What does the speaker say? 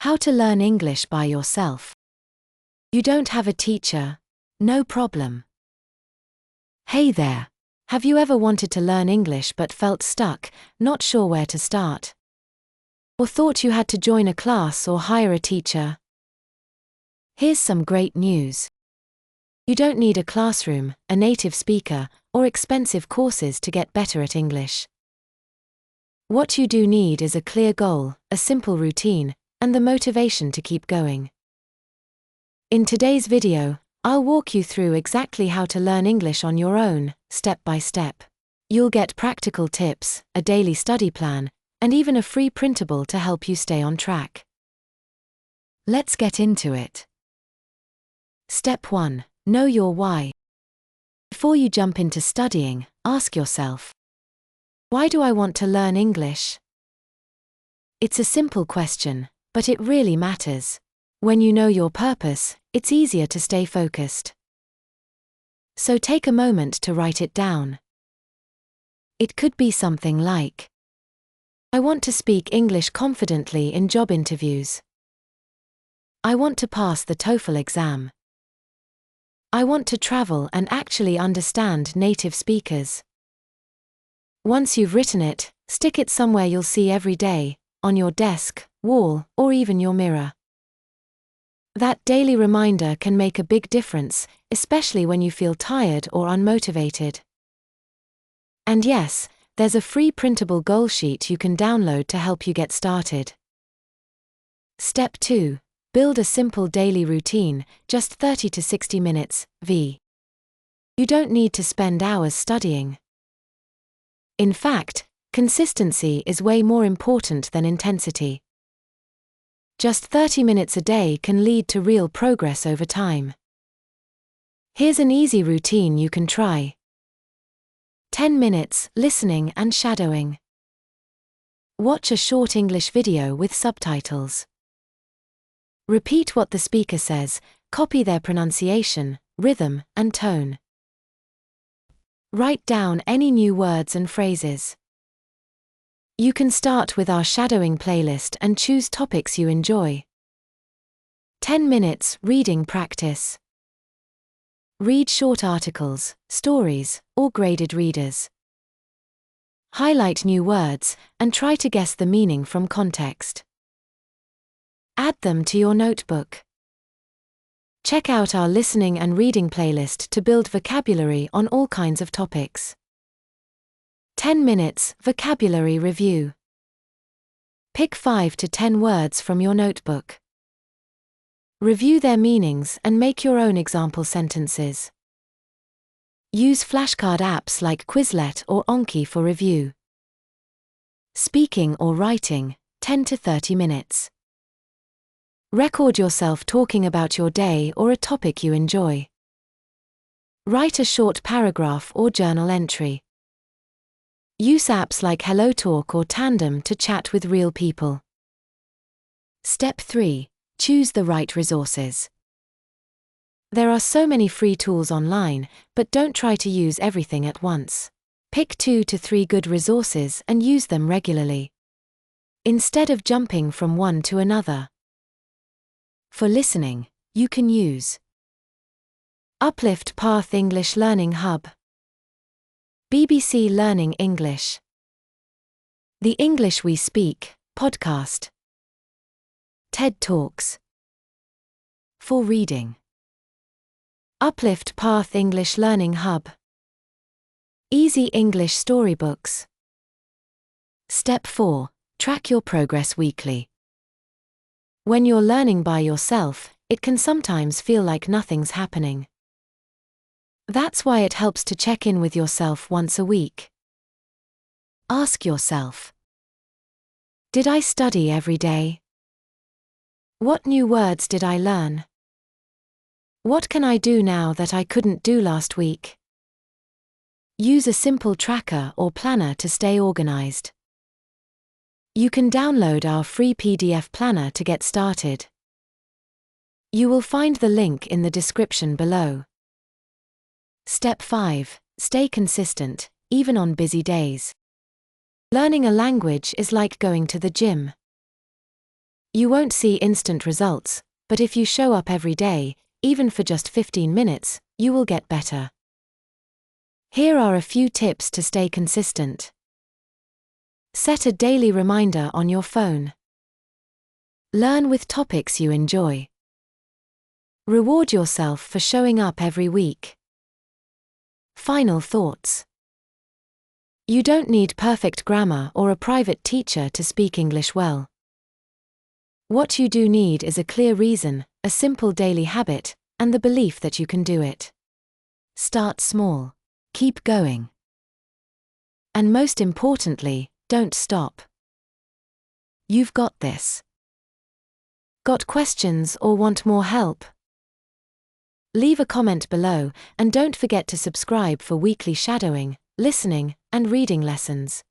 How to learn English by yourself. You don't have a teacher? No problem. Hey there. Have you ever wanted to learn English but felt stuck, not sure where to start? Or thought you had to join a class or hire a teacher? Here's some great news. You don't need a classroom, a native speaker, or expensive courses to get better at English. What you do need is a clear goal, a simple routine, and the motivation to keep going. In today's video, I'll walk you through exactly how to learn English on your own, step by step. You'll get practical tips, a daily study plan, and even a free printable to help you stay on track. Let's get into it. Step 1. Know your why. Before you jump into studying, ask yourself, why do I want to learn English? It's a simple question, but it really matters. When you know your purpose, it's easier to stay focused. So take a moment to write it down. It could be something like, I want to speak English confidently in job interviews. I want to pass the TOEFL exam. I want to travel and actually understand native speakers. Once you've written it, stick it somewhere you'll see every day, on your desk, wall, or even your mirror. That daily reminder can make a big difference, especially when you feel tired or unmotivated. And yes, there's a free printable goal sheet you can download to help you get started. Step 2. Build a simple daily routine, just 30 to 60 minutes, v. You don't need to spend hours studying. In fact, consistency is way more important than intensity. Just 30 minutes a day can lead to real progress over time. Here's an easy routine you can try. 10 minutes listening and shadowing. Watch a short English video with subtitles. Repeat what the speaker says, copy their pronunciation, rhythm, and tone. Write down any new words and phrases. You can start with our shadowing playlist and choose topics you enjoy. 10 minutes reading practice. Read short articles, stories, or graded readers. Highlight new words and try to guess the meaning from context. Add them to your notebook. Check out our listening and reading playlist to build vocabulary on all kinds of topics. 10 minutes vocabulary review. Pick 5 to 10 words from your notebook. Review their meanings and make your own example sentences. Use flashcard apps like Quizlet or Anki for review. Speaking or writing, 10 to 30 minutes. Record yourself talking about your day or a topic you enjoy. Write a short paragraph or journal entry. Use apps like HelloTalk or Tandem to chat with real people. Step 3. Choose the right resources. There are so many free tools online, but don't try to use everything at once. Pick 2 to 3 good resources and use them regularly, instead of jumping from one to another. For listening, you can use Uplift Path English Learning Hub, BBC Learning English, The English We Speak podcast, TED Talks. For reading, Uplift Path English Learning Hub, Easy English Storybooks. Step 4. Track your progress weekly. When you're learning by yourself, it can sometimes feel like nothing's happening. That's why it helps to check in with yourself once a week. Ask yourself, did I study every day? What new words did I learn? What can I do now that I couldn't do last week? Use a simple tracker or planner to stay organized. You can download our free PDF planner to get started. You will find the link in the description below. Step 5. Stay consistent, even on busy days. Learning a language is like going to the gym. You won't see instant results, but if you show up every day, even for just 15 minutes, you will get better. Here are a few tips to stay consistent. Set a daily reminder on your phone. Learn with topics you enjoy. Reward yourself for showing up every week. Final thoughts. You don't need perfect grammar or a private teacher to speak English well. What you do need is a clear reason, a simple daily habit, and the belief that you can do it. Start small. Keep going. And most importantly, don't stop. You've got this. Got questions or want more help? Leave a comment below, and don't forget to subscribe for weekly shadowing, listening, and reading lessons.